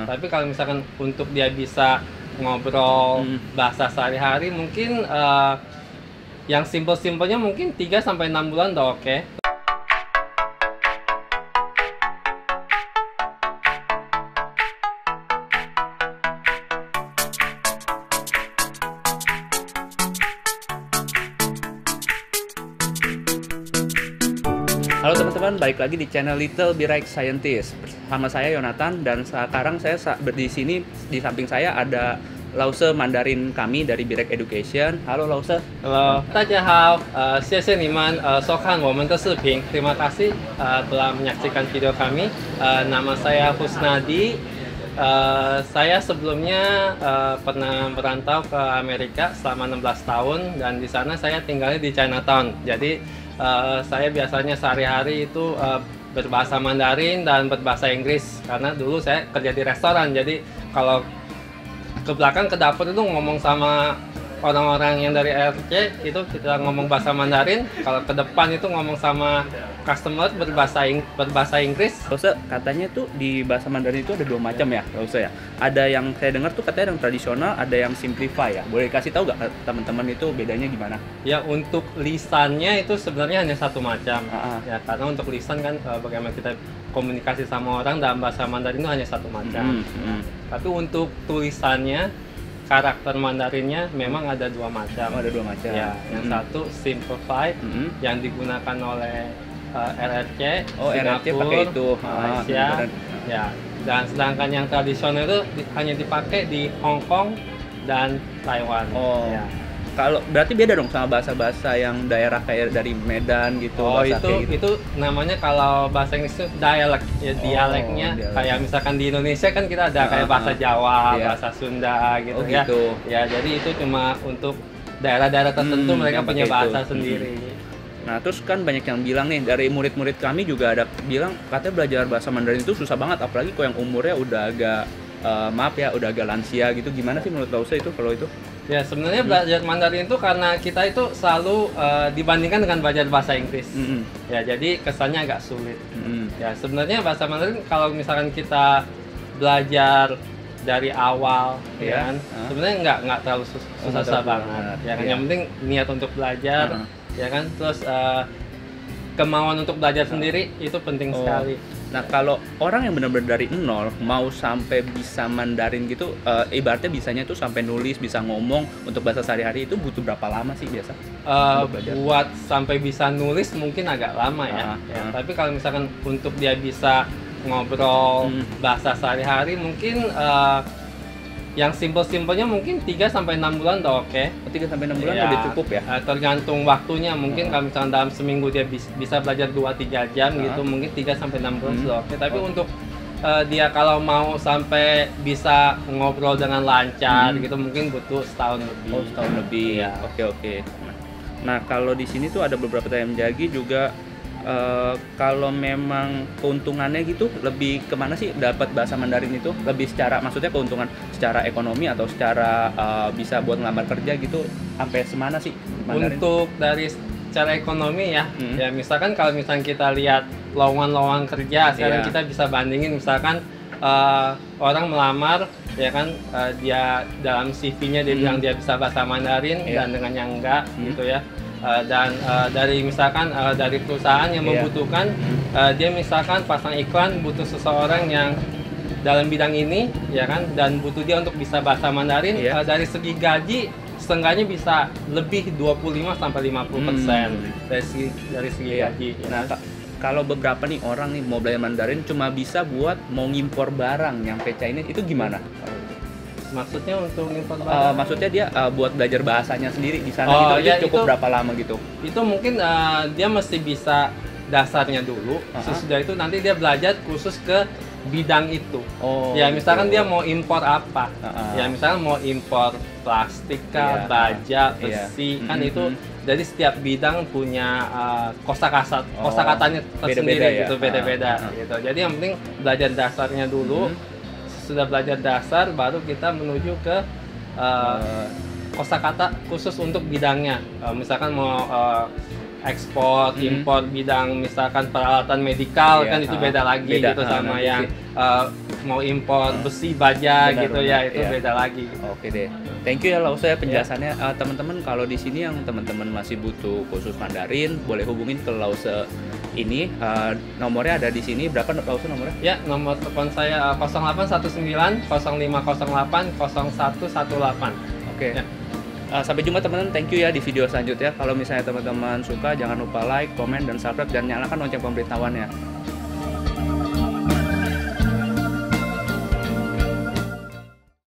Tapi kalau misalkan untuk dia bisa ngobrol bahasa sehari-hari mungkin yang simpel-simpelnya mungkin 3 sampai 6 bulan udah oke. Halo teman-teman, balik lagi di channel Little Birek Scientist. Bersama saya Yonatan, dan sekarang saya di sini di samping saya ada Lause Mandarin kami dari Birek Education. Halo Lause. Halo, 大家好，谢谢你们收看我们的视频。Terima kasih telah menyaksikan video kami. Nama saya Husnadi. Saya sebelumnya pernah merantau ke Amerika selama 16 tahun dan di sana saya tinggalnya di Chinatown. Jadi saya biasanya sehari-hari itu berbahasa Mandarin dan berbahasa Inggris karena dulu saya kerja di restoran. Jadi kalau ke belakang ke dapur itu ngomong sama orang-orang yang dari RC itu kita ngomong bahasa Mandarin, kalau ke depan itu ngomong sama customer berbahasa Inggris. Lause, katanya tuh di bahasa Mandarin itu ada 2 macam ya, Lause ya. Ada yang saya dengar tuh katanya yang tradisional, ada yang simplify ya. Boleh kasih tahu nggak teman-teman itu bedanya gimana? Ya, untuk lisannya itu sebenarnya hanya satu macam. Ya, karena untuk lisan kan bagaimana kita komunikasi sama orang dalam bahasa Mandarin itu hanya satu macam. Tapi untuk tulisannya, karakter Mandarinnya memang ada 2 macam. Ada 2 macam. Ya, yang satu simplified yang digunakan oleh RRC, RRC pakai itu, Malaysia, ya. Dan sedangkan yang tradisional itu hanya dipakai di Hong Kong dan Taiwan. Ya. Kalau berarti beda dong sama bahasa-bahasa yang daerah kayak dari Medan gitu. Itu namanya kalau bahasa Inggris itu dialek ya, dialeknya kayak misalkan di Indonesia kan kita ada kayak bahasa Jawa, bahasa Sunda gitu ya. Ya, jadi itu cuma untuk daerah-daerah tertentu mereka punya bahasa sendiri. Nah, terus kan banyak yang bilang nih, dari murid-murid kami juga ada bilang katanya belajar bahasa Mandarin itu susah banget, apalagi kok yang umurnya udah agak udah agak lansia gitu. Gimana sih menurut Lause itu kalau itu? Ya, sebenarnya belajar Mandarin itu karena kita itu selalu dibandingkan dengan belajar bahasa Inggris. Ya, jadi kesannya agak sulit. Ya, sebenarnya bahasa Mandarin kalau misalkan kita belajar dari awal, ya kan, sebenarnya nggak terlalu susah banget. Ya kan, yang penting niat untuk belajar, ya kan, terus kemauan untuk belajar sendiri itu penting sekali. Nah, kalau orang yang benar-benar dari nol mau sampai bisa Mandarin gitu, ibaratnya bisanya itu sampai nulis, bisa ngomong untuk bahasa sehari-hari, itu butuh berapa lama sih biasa? Buat sampai bisa nulis mungkin agak lama ya. Tapi kalau misalkan untuk dia bisa ngobrol bahasa sehari-hari mungkin yang simpel-simpelnya mungkin 3 sampai 6 bulan udah oke. 3 sampai 6 bulan udah cukup ya? Tergantung waktunya, mungkin kalau misalnya dalam seminggu dia bisa belajar 2-3 jam gitu, mungkin 3 sampai 6 bulan sudah oke. Tapi untuk dia kalau mau sampai bisa ngobrol dengan lancar gitu mungkin butuh setahun lebih. Setahun lebih. Ya. Oke. Nah, kalau di sini tuh ada beberapa time jagi juga. Kalau memang keuntungannya gitu lebih kemana sih dapat bahasa Mandarin itu? Lebih secara, maksudnya keuntungan secara ekonomi atau secara bisa buat ngelamar kerja gitu, sampai semana sih Mandarin? Untuk dari secara ekonomi ya, ya misalkan kalau misalkan kita lihat lowongan kerja sekarang kita bisa bandingin, misalkan orang melamar ya kan, dia dalam CV-nya dia bilang dia bisa bahasa Mandarin dan dengan yang enggak gitu ya. Dan dari misalkan dari perusahaan yang membutuhkan, dia misalkan pasang iklan butuh seseorang yang dalam bidang ini ya kan, dan butuh dia untuk bisa bahasa Mandarin, dari segi gaji setengahnya bisa lebih 25 sampai 50% dari segi gaji. Nah, kalau beberapa nih orang nih mau belajar Mandarin cuma bisa buat mau ngimpor barang nyampe China, itu gimana? Maksudnya untuk impor barang? Maksudnya dia buat belajar bahasanya sendiri di sana gitu, cukup berapa lama gitu? Itu mungkin dia mesti bisa dasarnya dulu, sesudah itu nanti dia belajar khusus ke bidang itu. Ya misalkan dia mau impor apa, ya misalkan mau impor plastik kah, baja, besi, kan itu dari setiap bidang punya kosakatanya tersendiri gitu, beda-beda gitu. Jadi yang penting belajar dasarnya dulu. Sudah belajar dasar, baru kita menuju ke kosakata khusus untuk bidangnya. Misalkan mau ekspor, impor bidang misalkan peralatan medikal, kan itu beda lagi gitu sama yang mau impor besi baja Benar, gitu benar, ya, itu iya. beda lagi. Oke deh, thank you ya Lause ya penjelasannya. Teman-teman kalau di sini yang teman-teman masih butuh kursus Mandarin, boleh hubungin ke Lause ini. Nomornya ada di sini. Berapa Lause nomornya? Ya, nomor telepon saya 0819 0508 0118. Oke. Ya. Sampai jumpa teman-teman. Thank you ya di video selanjutnya. Kalau misalnya teman-teman suka, jangan lupa like, komen, dan subscribe dan nyalakan lonceng pemberitahuannya.